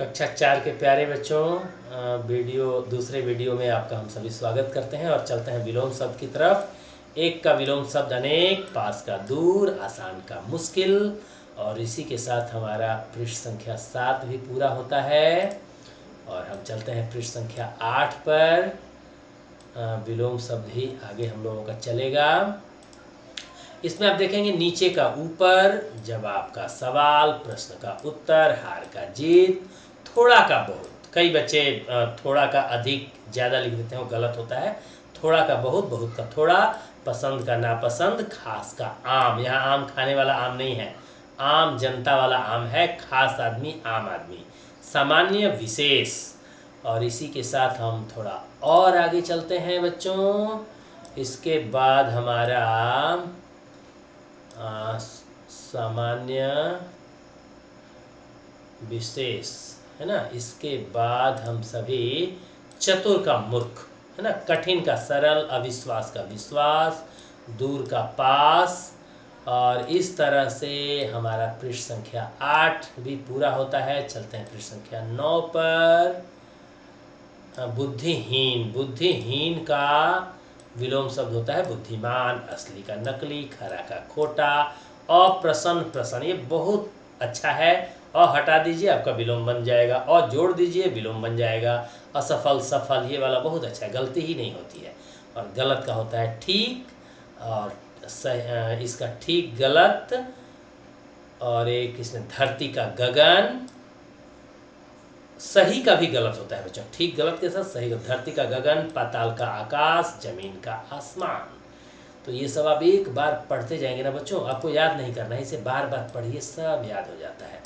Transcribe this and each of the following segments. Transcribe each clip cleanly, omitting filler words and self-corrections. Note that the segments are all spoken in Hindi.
कक्षा 4 के प्यारे बच्चों, दूसरे वीडियो में आपका हम सभी स्वागत करते हैं और चलते हैं विलोम शब्द की तरफ। एक का विलोम शब्द अनेक, पास का दूर, आसान का मुश्किल। और इसी के साथ हमारा पृष्ठ संख्या 7 भी पूरा होता है और हम चलते हैं पृष्ठ संख्या 8 पर। विलोम शब्द ही आगे हम लोगों का चलेगा। इसमें आप देखेंगे नीचे का ऊपर, जवाब का सवाल, प्रश्न का उत्तर, हार का जीत, थोड़ा का बहुत। कई बच्चे थोड़ा का अधिक ज़्यादा लिख देते हैं, वो गलत होता है। थोड़ा का बहुत, बहुत का थोड़ा, पसंद का नापसंद, खास का आम। यहाँ आम खाने वाला आम नहीं है, आम जनता वाला आम है, खास आदमी आम आदमी, सामान्य विशेष। और इसी के साथ हम थोड़ा और आगे चलते हैं बच्चों। इसके बाद हमारा सामान्य विशेष है ना। इसके बाद हम सभी चतुर का मूर्ख है ना, कठिन का सरल, अविश्वास का विश्वास, दूर का पास। और इस तरह से हमारा पृष्ठ संख्या 8 भी पूरा होता है। चलते हैं पृष्ठ संख्या 9 पर। बुद्धिहीन, बुद्धिहीन का विलोम शब्द होता है बुद्धिमान, असली का नकली, खरा का खोटा, अप्रसन्न प्रसन्न। ये बहुत अच्छा है। और हटा दीजिए आपका विलोम बन जाएगा, और जोड़ दीजिए विलोम बन जाएगा। असफल सफल, ये वाला बहुत अच्छा है, गलती ही नहीं होती है। और गलत का होता है ठीक, और इसका ठीक गलत। और एक इसमें धरती का गगन, सही का भी गलत होता है बच्चों, ठीक गलत के साथ सही। धरती का गगन, पाताल का आकाश, जमीन का आसमान। तो ये सब आप एक बार पढ़ते जाएंगे ना बच्चों, आपको याद नहीं करना है, इसे बार बार पढ़िए, सब याद हो जाता है।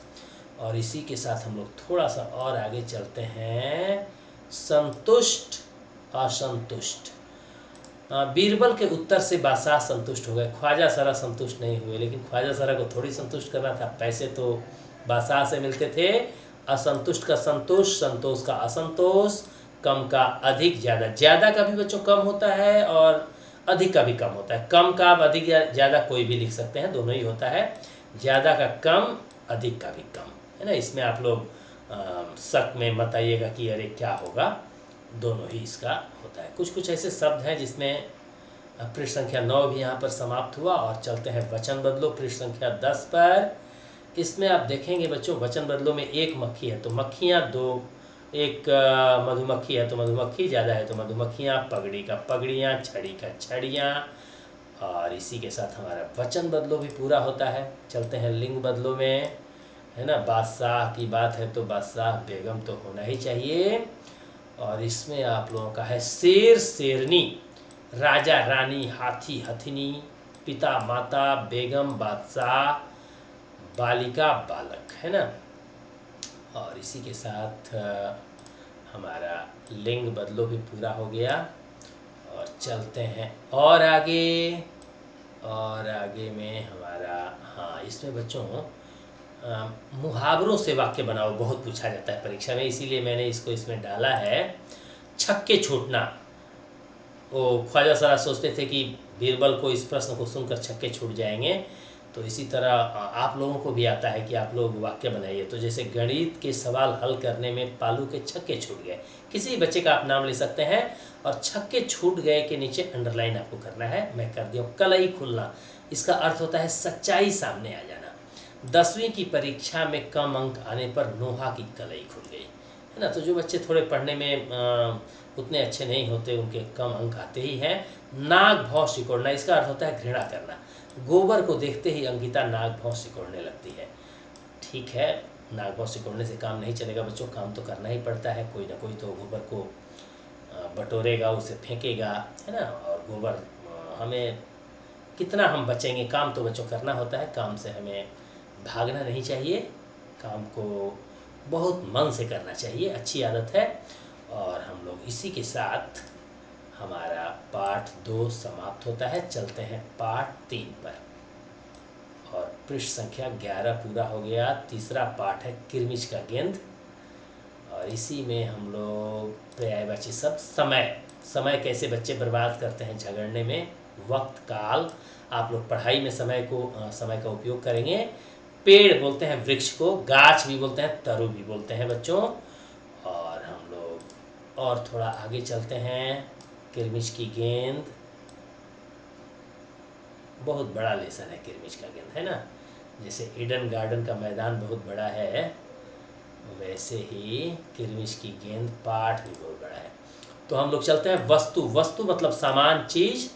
और इसी के साथ हम लोग थोड़ा सा और आगे चलते हैं। संतुष्ट, असंतुष्ट। बीरबल के उत्तर से बादशाह संतुष्ट हो गए, ख्वाजा सरा संतुष्ट नहीं हुए। लेकिन ख्वाजा सरा को थोड़ी संतुष्ट करना था, पैसे तो बादशाह से मिलते थे। असंतुष्ट का संतुष्ट, संतोष का असंतोष, कम का अधिक, ज़्यादा। ज़्यादा का भी बच्चों कम होता है और अधिक का भी कम होता है। कम का आप अधिक या ज़्यादा कोई भी लिख सकते हैं, दोनों ही होता है। ज़्यादा का कम, अधिक का भी कम, है ना। इसमें आप लोग शक में मत आइएगा कि अरे क्या होगा, दोनों ही इसका होता है। कुछ कुछ ऐसे शब्द हैं जिसमें पृष्ठ संख्या 9 भी यहाँ पर समाप्त हुआ। और चलते हैं वचन बदलो पृष्ठ संख्या 10 पर। इसमें आप देखेंगे बच्चों, वचन बदलो में एक मक्खी है तो मक्खियाँ दो, एक मधुमक्खी है तो मधुमक्खी, ज़्यादा है तो मधुमक्खियाँ, पगड़ी का पगड़ियाँ, छड़ी का छड़ियाँ। और इसी के साथ हमारा वचन बदलो भी पूरा होता है। चलते हैं लिंग बदलो में, है ना। बादशाह की बात है तो बादशाह बेगम तो होना ही चाहिए। और इसमें आप लोगों का है शेर शेरनी, राजा रानी, हाथी हथिनी, पिता माता, बेगम बादशाह, बालिका बालक, है ना। और इसी के साथ हमारा लिंग बदलो भी पूरा हो गया। और चलते हैं और आगे। और आगे में हमारा, हाँ, इसमें बच्चों मुहावरों से वाक्य बनाओ बहुत पूछा जाता है परीक्षा में, इसीलिए मैंने इसको इसमें डाला है। छक्के छूटना, वो ख्वाजा सरा सोचते थे कि बीरबल को इस प्रश्न को सुनकर छक्के छूट जाएंगे। तो इसी तरह आप लोगों को भी आता है कि आप लोग वाक्य बनाइए। तो जैसे गणित के सवाल हल करने में पालू के छक्के छूट गए, किसी भी बच्चे का आप नाम ले सकते हैं। और छक्के छूट गए के नीचे अंडरलाइन आपको करना है, मैं कर दिया। कलई खुलना, इसका अर्थ होता है सच्चाई सामने आ जाना। 10वीं की परीक्षा में कम अंक आने पर नोहा की कलई खुल गई, है ना। तो जो बच्चे थोड़े पढ़ने में उतने अच्छे नहीं होते, उनके कम अंक आते ही हैं। नाग भौं सिकोड़ना, इसका अर्थ होता है घृणा करना। गोबर को देखते ही अंकिता नाग भौं सिकोड़ने लगती है। ठीक है, नाग भौं सिकोड़ने से काम नहीं चलेगा बच्चों, काम तो करना ही पड़ता है। कोई ना कोई तो गोबर को बटोरेगा, उसे फेंकेगा, है ना। और गोबर हमें कितना हम बचेंगे, काम तो बच्चों करना होता है। काम से हमें भागना नहीं चाहिए, काम को बहुत मन से करना चाहिए, अच्छी आदत है। और हम लोग इसी के साथ हमारा पाठ 2 समाप्त होता है। चलते हैं पाठ 3 पर। और पृष्ठ संख्या 11 पूरा हो गया। तीसरा पाठ है किरमिच का गेंद। और इसी में हम लोग पर्यायवाची शब्द समय, समय कैसे बच्चे बर्बाद करते हैं झगड़ने में, वक्त काल। आप लोग पढ़ाई में समय का उपयोग करेंगे पेड़ बोलते हैं वृक्ष को, गाछ भी बोलते हैं, तरु भी बोलते हैं बच्चों। और हम लोग और थोड़ा आगे चलते हैं। किरमिच की गेंद, बहुत बड़ा लेसन है किरमिच का गेंद, है ना। जैसे ईडन गार्डन का मैदान बहुत बड़ा है, वैसे ही किरमिच की गेंद पाठ भी बहुत बड़ा है। तो हम लोग चलते हैं वस्तु। वस्तु मतलब सामान, चीज।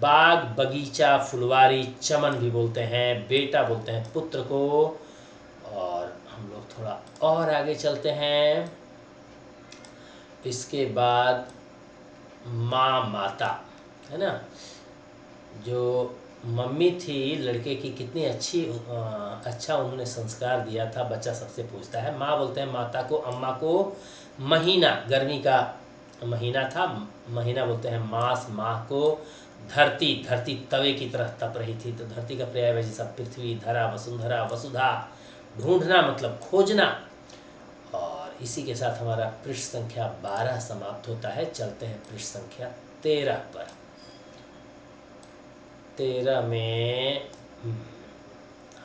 बाग, बगीचा, फुलवारी, चमन भी बोलते हैं, बेटा बोलते हैं पुत्र को। और हम लोग थोड़ा और आगे चलते हैं। इसके बाद माँ, माता, है ना। जो मम्मी थी लड़के की, कितनी अच्छा उन्होंने संस्कार दिया था, बच्चा सबसे पूछता है। माँ बोलते हैं माता को, अम्मा को। महीना, गर्मी का महीना था, महीना बोलते हैं मास, माँ को। धरती, धरती तवे की तरह तप रही थी, तो धरती का पर्याय जैसा पृथ्वी, धरा, वसुंधरा, वसुधा। ढूंढना मतलब खोजना। और इसी के साथ हमारा पृष्ठ संख्या 12 समाप्त होता है। चलते हैं पृष्ठ संख्या 13 पर। 13 में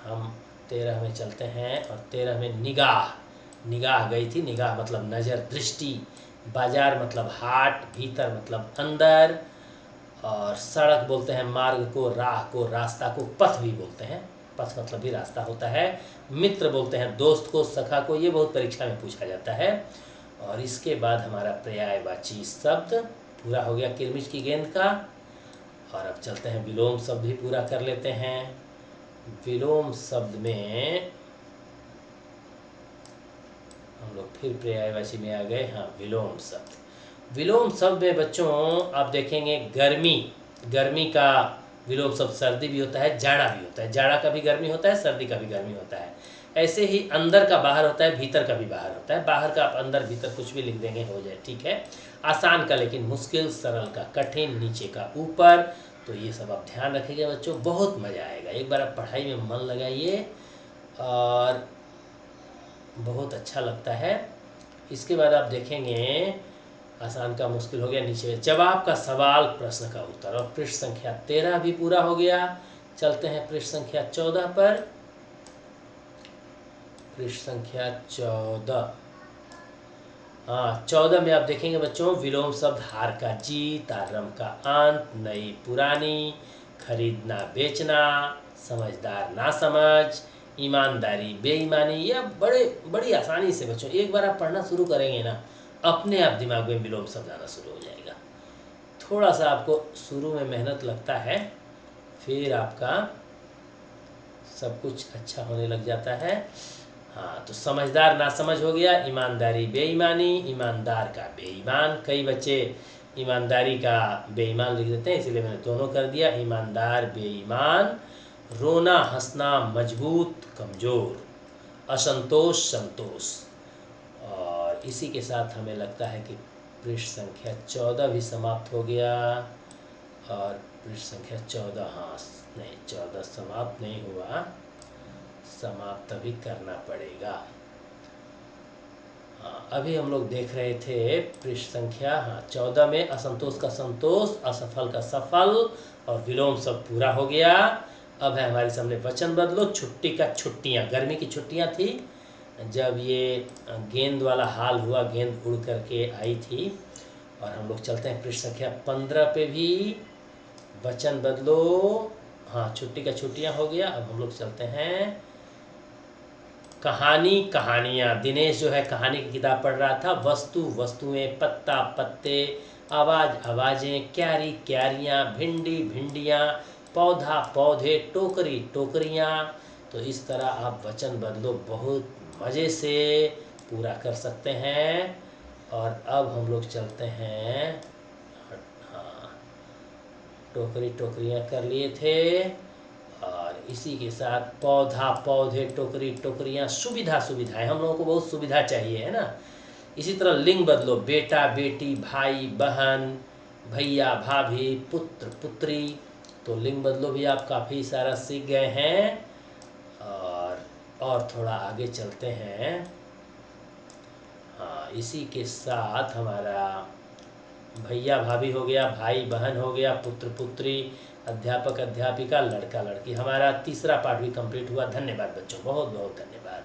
हम 13 में चलते हैं, और 13 में निगाह, निगाह गई थी। निगाह मतलब नज़र, दृष्टि। बाजार मतलब हाट, भीतर मतलब अंदर। और सड़क बोलते हैं मार्ग को, राह को, रास्ता को। पथ भी बोलते हैं, पथ मतलब भी रास्ता होता है। मित्र बोलते हैं दोस्त को, सखा को। ये बहुत परीक्षा में पूछा जाता है। और इसके बाद हमारा पर्यायवाची शब्द पूरा हो गया किरमिच की गेंद का। और अब चलते हैं विलोम शब्द भी पूरा कर लेते हैं। विलोम शब्द में हम लोग फिर पर्यायवाची में आ गए। हाँ, विलोम शब्द। विलोम शब्द में बच्चों आप देखेंगे गर्मी, गर्मी का विलोम शब्द सर्दी भी होता है, जाड़ा भी होता है। जाड़ा का भी गर्मी होता है, सर्दी का भी गर्मी होता है। ऐसे ही अंदर का बाहर होता है, भीतर का भी बाहर होता है। बाहर का आप अंदर, भीतर कुछ भी लिख देंगे, हो जाए, ठीक है। आसान का लेकिन मुश्किल, सरल का कठिन, नीचे का ऊपर। तो ये सब आप ध्यान रखिएगा बच्चों, बहुत मज़ा आएगा। एक बार आप पढ़ाई में मन लगाइए और बहुत अच्छा लगता है। इसके बाद आप देखेंगे आसान का मुश्किल हो गया, नीचे जवाब का सवाल, प्रश्न का उत्तर। और पृष्ठ संख्या 13 भी पूरा हो गया। चलते हैं पृष्ठ संख्या 14 पर। पृष्ठ संख्या 14, हाँ 14 में आप देखेंगे बच्चों विलोम शब्द हार का जीत, आरंभ का अंत, नई पुरानी, खरीदना बेचना, समझदार ना समझ, ईमानदारी बेईमानी। यह बड़ी आसानी से बच्चों एक बार आप पढ़ना शुरू करेंगे ना, अपने आप दिमाग में विलोम शब्द आना शुरू हो जाएगा। थोड़ा सा आपको शुरू में मेहनत लगता है, फिर आपका सब कुछ अच्छा होने लग जाता है। हाँ, तो समझदार नासमझ हो गया, ईमानदारी बेईमानी, ईमानदार का बेईमान। कई बच्चे ईमानदारी का बेईमान लिख देते हैं, इसीलिए मैंने दोनों कर दिया, ईमानदार बेईमान। रोना हंसना मजबूत कमज़ोर, असंतोष संतोष। और इसी के साथ हमें लगता है कि पृष्ठ संख्या 14 भी समाप्त हो गया। और पृष्ठ संख्या 14, हाँ नहीं 14 समाप्त नहीं हुआ, समाप्त अभी करना पड़ेगा। हाँ, अभी हम लोग देख रहे थे पृष्ठ संख्या 14 में असंतोष का संतोष, असफल का सफल, और विलोम सब पूरा हो गया। अब है हमारे सामने वचन बदलो। छुट्टी का छुट्टियाँ, गर्मी की छुट्टियाँ थी जब ये गेंद वाला हाल हुआ, गेंद उड़ करके आई थी। और हम लोग चलते हैं पृष्ठ संख्या 15 पे भी वचन बदलो। हाँ, छुट्टी का छुट्टियाँ हो गया। अब हम लोग चलते हैं कहानी कहानियाँ। दिनेश जो है कहानी की किताब पढ़ रहा था। वस्तु वस्तुएं, पत्ता पत्ते, आवाज़ आवाज़ें, क्यारी क्यारियाँ, भिंडी भिंडियाँ, पौधा पौधे, टोकरी टोकरियाँ। तो इस तरह आप वचन बदलो बहुत मज़े से पूरा कर सकते हैं। और अब हम लोग चलते हैं, हाँ टोकरी टोकरियाँ कर लिए थे। और इसी के साथ पौधा पौधे, टोकरी टोकरियाँ, सुविधा सुविधाएं। हम लोगों को बहुत सुविधा चाहिए, है ना। इसी तरह लिंग बदलो, बेटा बेटी, भाई बहन, भैया भाभी, पुत्र पुत्री। तो लिंग बदलो भी आप काफ़ी सारा सीख गए हैं। और थोड़ा आगे चलते हैं। हाँ, इसी के साथ हमारा भैया भाभी हो गया, भाई बहन हो गया, पुत्र पुत्री, अध्यापक अध्यापिका, लड़का लड़की। हमारा तीसरा पार्ट भी कंप्लीट हुआ। धन्यवाद बच्चों, बहुत बहुत धन्यवाद।